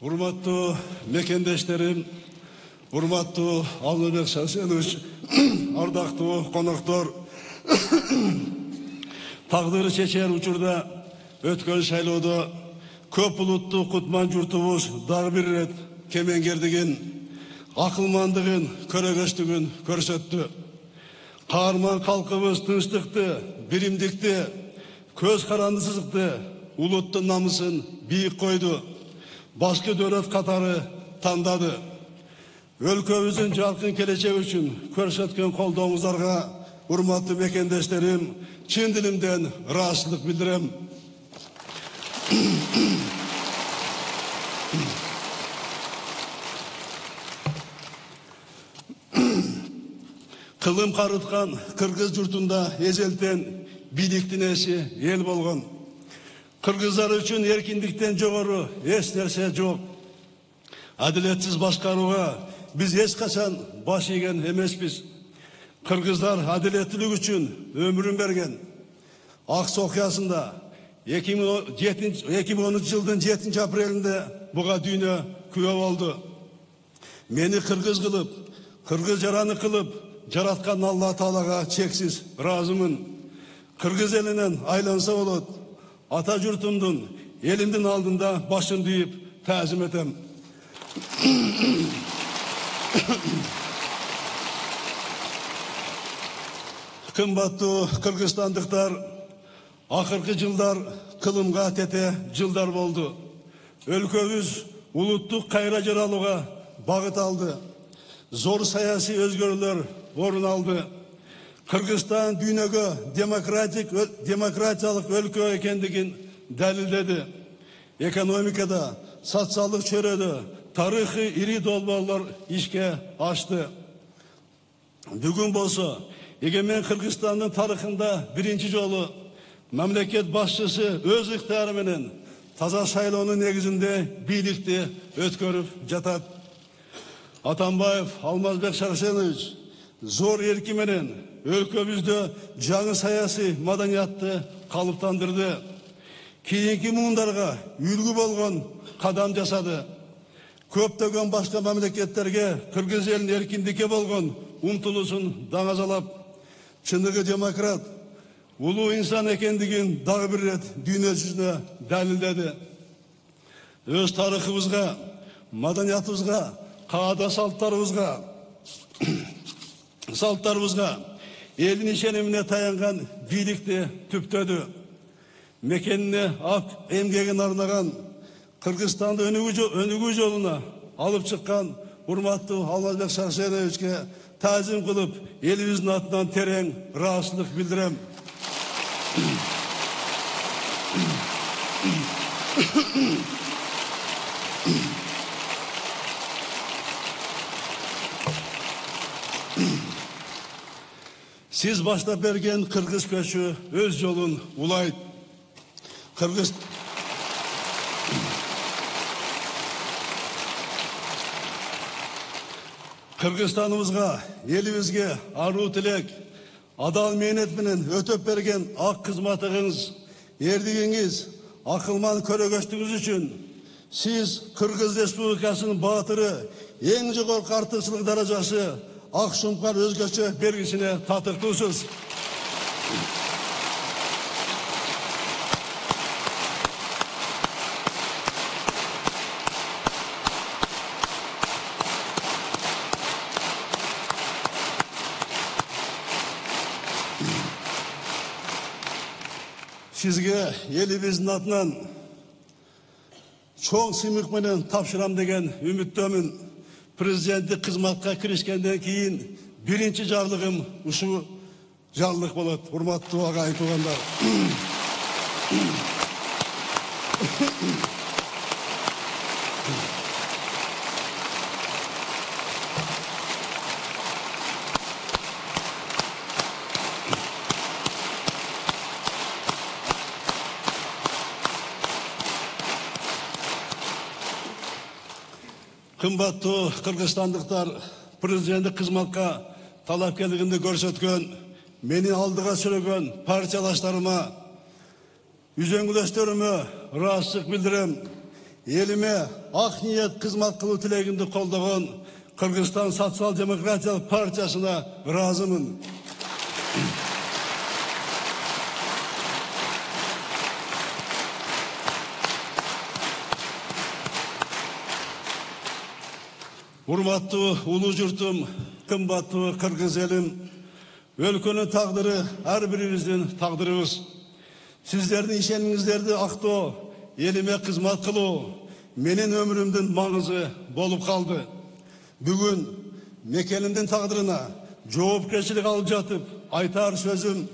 Урматтуу мекендештерим, урматтуу Алмазбек Шарсенович, ардактуу коноктор, тагдыры чечер учурда өткөн шайлоодо көп улуттуу кутман журтубуз дагы бир ирет кемеңгердигин, акылмандыгын, көрөгөчтүгүн көрсөттү. Каарман калкыбыз тынчтыкты, биримдикти, көз карандысыздыкты, улуттун намысын бийик койду. Башкы дөлөт катары тандады. Өлкөбүздүн жаркын келечеги үчүн көрсөткөн колдооңуздарга, урматтуу мекендештерим, чын дилимден ыраазычылык билдирем. Кылым карыткан кыргыз журтунда эзелтен бийликтин ээси эл болгон. Кыргыздар үчүн эркиндиктен жогору эч нерсе жок. Адилетсиз башкарууга биз эч качан баш ийген эмеспиз. Кыргыздар адилеттүүлүк үчүн өмүрүн берген. Аксы окуясында 2010 жылдын 7 апрелинде буга дүйнө күбө болду. Мени кыргыз кылып, кыргыз жараны кылып жараткан Алла Таалага чексиз ыраазымын. Кыргыз элинен айланса болот. Ата журтумдун, элимдин алдында башымды ийип таазим этем. Кымбаттуу кыргызстандыктар, акыркы жылдар кылымга тете жылдар болду. Өлкөбүз улуттук кайра жаралууга багыт алды. Зор саясий өзгөрүүлөр орун алды. Кыргызстан дүйнөгө демократиялык өлкө экендигин далилдеди. Экономикада, социалдык чөйрөдө тарыхый ири долбоорлор ишке ашты. Бүгүн болсо, эгемен Кыргызстандын тарыхында биринчи жолу мамлекет башчысы өз ыктыяры менен таза шайлоонун негизинде бийликти өткөрүп жатат. Атамбаев Алмазбек Шарсенович зор эрки менен өлкөбүздө жаңы саясий маданиятты калыптандырды. Кийинки муундарга үлгү болгон кадам жасады. Көптөгөн башка мамлекеттерге кыргыз элинин эркиндикке болгон умтулуусун даңазалап, чыныгы демократ, улуу инсан экендигин дагы бир ирет дүйнө жүзүнө далилдеди. Өз тарыхыбызга, маданиятыбызга, каада салттарыбызга элдин ишенимине таянган бийликти түптөдү. Мекенине ак эмгегин арнаган, Кыргызстанды өнүгүү жолуна алып чыккан урматтуу Алмазбек Шарсеновичке таазим кылып, элибиздин атынан терең ыраазычылык билдирем. Siz баштап берген кыргыз көчү өз жолун улайт. Кыргызстаныбызга, элибизге аруу тилек, адал мээнет менен өтөп берген ак кызматыңыз, эрдигиңиз, акылман көрөгөчтүгүңүз үчүн сиз Кыргыз Республикасынын баатыры, эң жогорку артыкчылык даражасы ак шумкар өзгөчө белгисине татыктуусуз. Сизге элибиздин атынан чоң сыймык менен тапшырам деген үмүттөмүн. Президенттик кызматка киришкенден кийин биринчи жарлыгым ушул жарлык болот. Урматтуу агайын туугандар. Кымбаттуу кыргызстандыктар, президенттик кызматка талапкерлигинди көрсөткөн, мени алдыга сүрөгөн партиялаштарыма, үзөңгүлөштөрүмө ыраазычылык билдирем. еліме ақ ниет қызмат қылу тілегімді қолдаған Қырғызстан социал-демократиялық партиясына разымын. Урматтуу улуу журтум, кымбаттуу кыргыз элим, өлкөнүн тагдыры ар бирибиздин тагдырыбыз. Сиздердин ишениңиздерди актоо, элиме кызмат кылуу менин өмүрүмдүн маңызы болуп калды. Бүгүн мекенimдин тагдырына жоопкерчилик алып жатып, айтар сөзүм,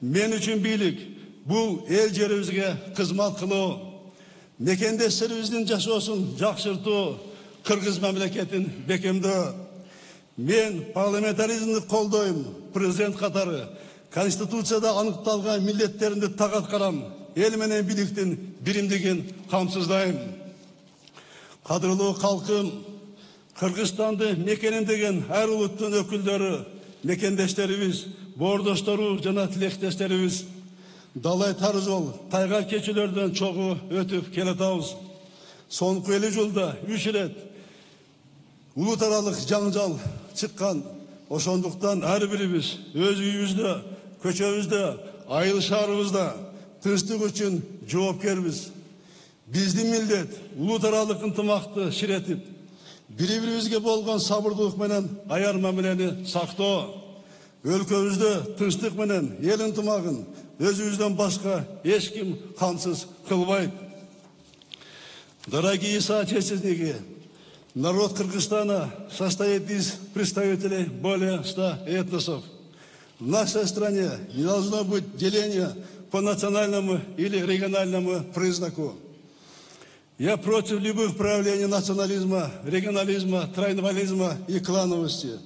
мен үчүн бийлик бул эл жерибизге кызмат кылуу, мекендештерибиздин жашоосун жакшыртуу, Кыргыз мамлекетин бекемдөө. Мен парламентаризмди колдойм, президент катары Конституцияда аныкталган милдеттеримди так аткарам, эл менен бийликтин биримдигин камсыздайм. Кадырлуу калкым, Кыргызстанды мекенемдеген ар улуттун өкүлдөрү, мекендештерибиз, боордоштору жана тилектештерибиз, далай тар жол, тайга кечүүлөрдөн чогуу өтүп келатабыз. Соңку 50 жылда 3 ирет улут аралык жаңжал чыккан. Ошондуктан ар бирибиз өз үйүбүздө, көчөбүздө, айыл шаарыбызда тынчтык үчүн жоопкербиз. Биздин милдет улут аралык ынтымакты ширетип, бири-бирибизге болгон сабырдуулук менен аяр мамилени сактоо. Өлкөбүздө тынчтык менен эл ынтымагын өзүбүздөн башка эч ким камсыз кылбайт. Дорогие соотечественники, народ Кыргызстана состоит из представителей более 100 этносов. В нашей стране не должно быть деления по национальному или региональному признаку. Я против любых проявлений национализма, регионализма, трайнвализма и клановости.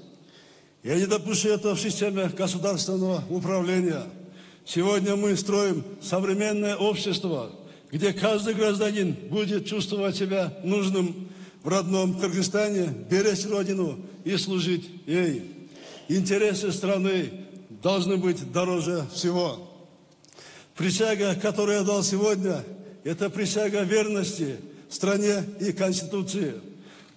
Я не допущу этого в системе государственного управления. Сегодня мы строим современное общество, где каждый гражданин будет чувствовать себя нужным в родном Кыргызстане, беречь родину и служить ей. Интересы страны должны быть дороже всего. Присяга, которую я дал сегодня, это присяга верности стране и Конституции,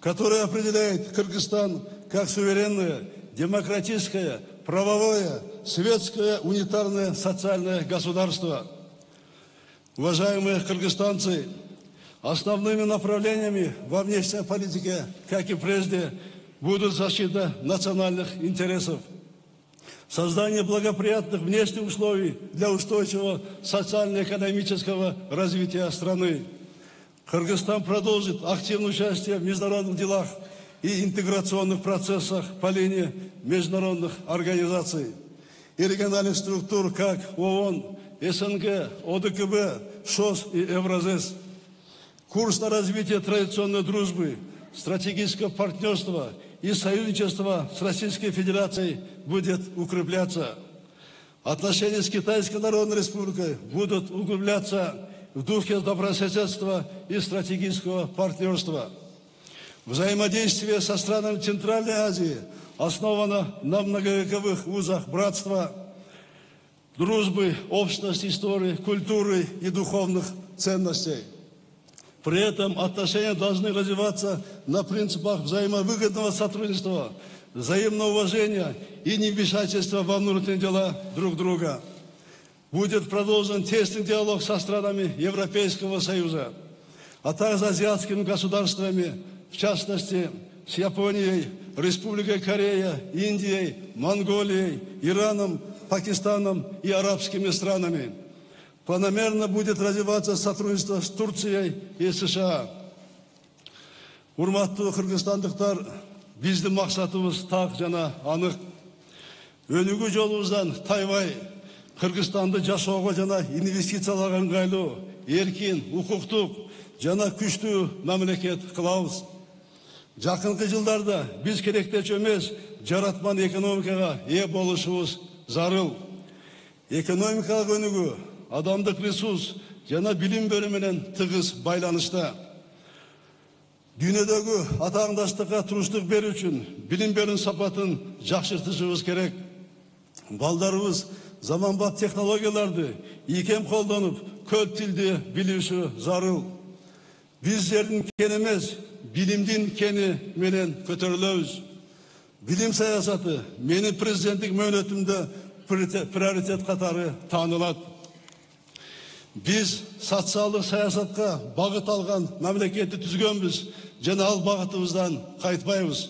которая определяет Кыргызстан как суверенное, демократическое, правовое, светское, унитарное, социальное государство. Уважаемые кыргызстанцы, основными направлениями во внешней политике, как и прежде, будут защита национальных интересов, создание благоприятных внешних условий для устойчивого социально-экономического развития страны. Кыргызстан продолжит активное участие в международных делах и интеграционных процессах по линии международных организаций и региональных структур, как ООН, СНГ, ОДКБ, ШОС и Евразес. Курс на развитие традиционной дружбы, стратегического партнерства и союзничества с Российской Федерацией будет укрепляться. Отношения с Китайской Народной Республикой будут углубляться в духе добрососедства и стратегического партнерства. Взаимодействие со странами Центральной Азии основано на многовековых узах братства, дружбы, общности истории, культуры и духовных ценностей. При этом отношения должны развиваться на принципах взаимовыгодного сотрудничества, взаимного уважения и невмешательства во внутренние дела друг друга. Будет продолжен тесный диалог со странами Европейского Союза, а также азиатскими государствами, в частности, с Японией, Республикой Корея, Индией, Монголией, Ираном, Пакистаном и арабскими странами. Планомерно будет развиваться сотрудничество с Турцией и США. Урматтуу кыргызстандыктар, биздин максатыбыз так жана анык. Өнүгүү жолубуздан тайбай, Кыргызстанды жашоого жана инвестицияларга ыңгайлуу, эркин, укуктук жана күчтүү мамлекет кылабыз. Жакынкы жылдарда биз керектечү эмес жаратман экономикага ээ болушубуз зарыл. Экономикалык өнүгүү, адамдык ресурс жана билим берүү менен тыгыз байланышта. Дүйнөдөгү атааңдаштыкка туруштук берүү үчүн билим берүү сапатын жакшыртышыбыз керек. Балдарыбыз заманбап технологияларды ийкем колдонуп, көп тилди билүүсү зарыл. Bizlerдің кен емес, билимдин кени менен көтөрүлөбүз. Билим саясаты менин президенттик мөөнөтүмдө приоритет катары таанылат. Biz социалдык саясатка багыт алган мамлекетти түзгөнбүз жана ал багытыбыздан кайтпайбыз.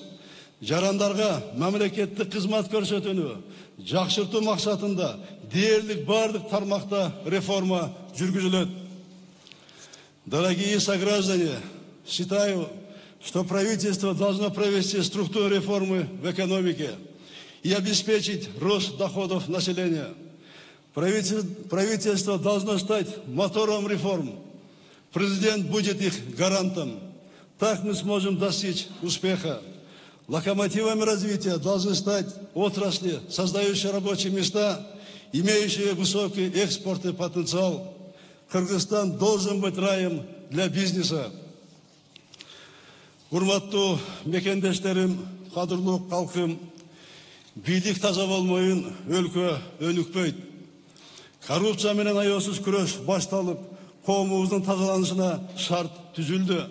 Жарандарга мамлекеттик кызмат көрсөтүүнү жакшыртуу максатында дээрлик бардык тармакта реформа жүргүзүлөт. Дорогие сограждане, считаю, что правительство должно провести структурные реформы в экономике и обеспечить рост доходов населения. Правительство должно стать мотором реформ. Президент будет их гарантом. Так мы сможем достичь успеха. Локомотивами развития должны стать отрасли, создающие рабочие места, имеющие высокий экспортный потенциал. Кыргызстан должен быть раем для бизнеса. Урматтуу мекендештерим, кадырлуу калкым, бийлик таза болмойун өлкө өнүкпөйт. Коррупция менен аяосуз күрөш башталып, коомубуздун тазаланышына шарт түзүлдү.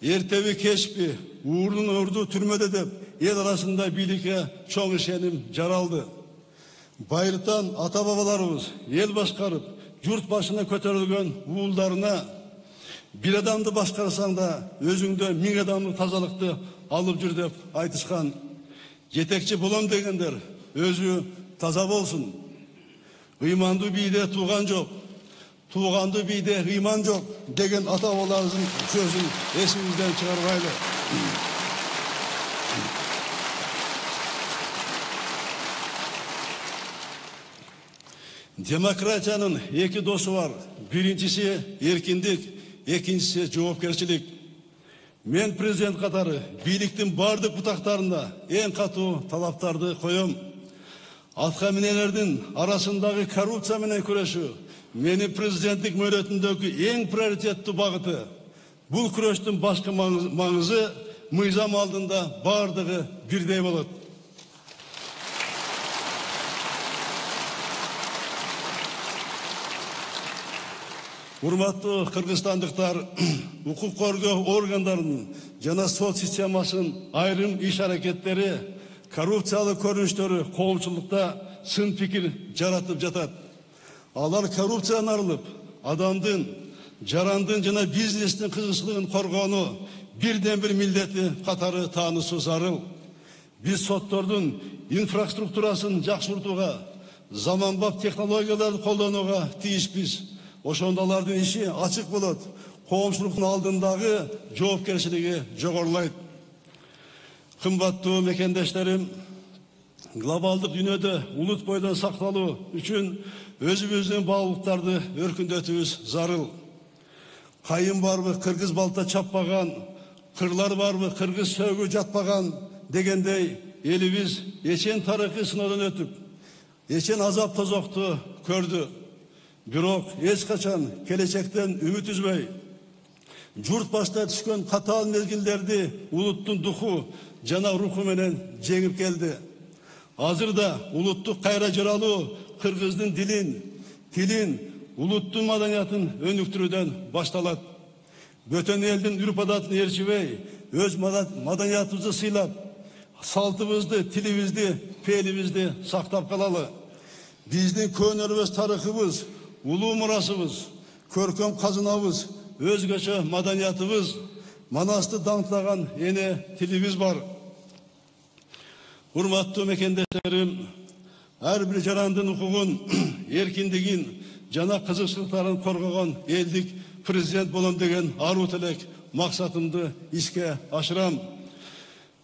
Эртеби кечпи, уурдун орду түрмөдө деп, эл арасында бийликке чоң ишеним жаралды. Байыртан ата-бабаларыбыз эл башкарып, журт башына көтөрүлгөн уулдарына бир адамды башкарсаң да өзүңдө 1000 адамдык тазалыкты алып жүр деп айтышкан. Жетекчи болом дегендер өзү таза болсун. Ыйманды бийде тууган жок, тууганды бийде ыйман жок деген ата-бабаларыбыздын сөзүн эсибизден чыгарбайлы. Демократиянын эки досу бар. Биринчиси эркиндик, экинчиси жоопкерчилик. Мен президент катары бийликтин бардык бутактарына эң катуу талаптарды коем. Атка минелердин арасындагы коррупция менен күрөшүү менин президенттик мөөнөтүмдөгү эң приоритеттүү багыты. Бул күрөштүн башкы маңызы мыйзам алдында бардыгы бирдей болот. Урматтуу кыргызстандыктар, укук коргоо органдарынын жана сот системасынын айрым иш-аракеттери, коррупциялык көрүнүштөрү коомчулукта сын пикир жаратып жатат. Алар коррупцияны арылып, адамдын, жарандын жана бизнестин кызыкчылыгын коргоону бирден бир милдети катары таанысуу зарыл. Биз соттордун инфраструктурасын жакшыртууга, заманбап технологияларды колдонууга тийишпиз. Ошондо алардын иши ачык болот. Коомчулуктун алдындагы жоопкерчилиги жогорулайт. Кымбаттуу мекендештерим, глобалдык дүйнөдө улут бойдон сакталуу үчүн өзүбүздүн баалуулуктарды өркүндөтүүбүз зарыл. Кайын барбы кыргыз балта чаппаган, кырлар барбы кыргыз сөөгү жатпаган дегендей, элибиз эчен тарыхый сыноодон өтүп, эчен азап тозокту көрдү. Бирок эч качан келечектен үмүт үзбөй, журт башта түшкөн катаал мезгилдерди улуттун духу жана руху менен жеңип келди. Азырда улуттук кайра жаралуу кыргыздын тилин, улуттун маданиятын өнүктүрүүдөн башталат. Бөтөн элдин үрп-адатын ээрчибей, өз маданиятыбызды сыйлап, салтыбызды, тилибизди, пелибизди сактап калалы. Биздин көөнөрүбүз, тарыхыбыз, улуу мурасыбыз, көркөм казынабыз, өзгөчө маданиятыбыз, манасты даңтлаган эне тилибиз бар. Урматтуу мекендештерим, ар бир жарандын укугун, эркиндигин жана кызыкчылыктарын коргогон элдик президент болом деген аруу тилек максатымды ишке ашырам.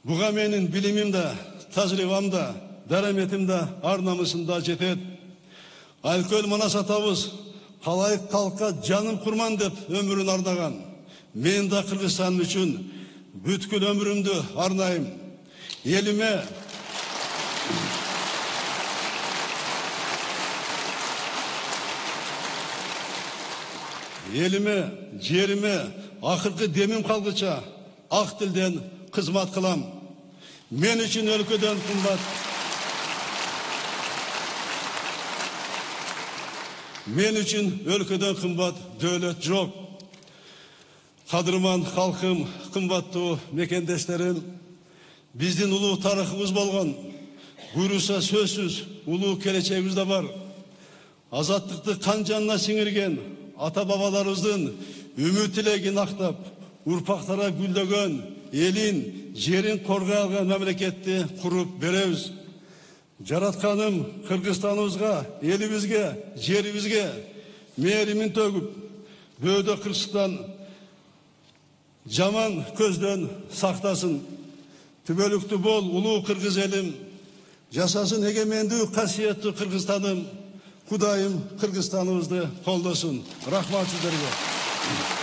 Буга менин билимим да, тажрыйбам да, дараметим да, ар намысым да жетет. Алкөл Манас атабыз калайык калкка жаным курман деп өмүрүн ардаган. Мен да Кыргызстан үчүн бүткүл өмүрүмдү арнайм. Элиме, жериме, акыркы демим калгыча ак тилден кызмат кылам. Мен үчүн өлкөдөн кымбат. Мен үчүн өлкөдөн кымбат дөөлөт жок. Кадырман халкым, кымбаттуу мекендештерим, биздин улуу тарыхыбыз болгон, буйруса сөзсүз улуу келечегибиз да бар. Азаттыкты кан жанына сиңирген ата бабаларыбыздын үмүт тилегин актап, урпактара гүлдөгөн элин, жерин коргой алган мамлекетти куруп беребиз. Жаратканым Кыргызстаныбызга, элибизге, жерибизге мээримин төгүп, бөөдө кырсыктан жаман көздөн сактасын. Түбөлүктүү бол улуу кыргыз элим, жасасын эгемендүү касиеттүү Кыргызстаным. Кудайым Кыргызстаныбызды колдосун. Рахмат сиздерге.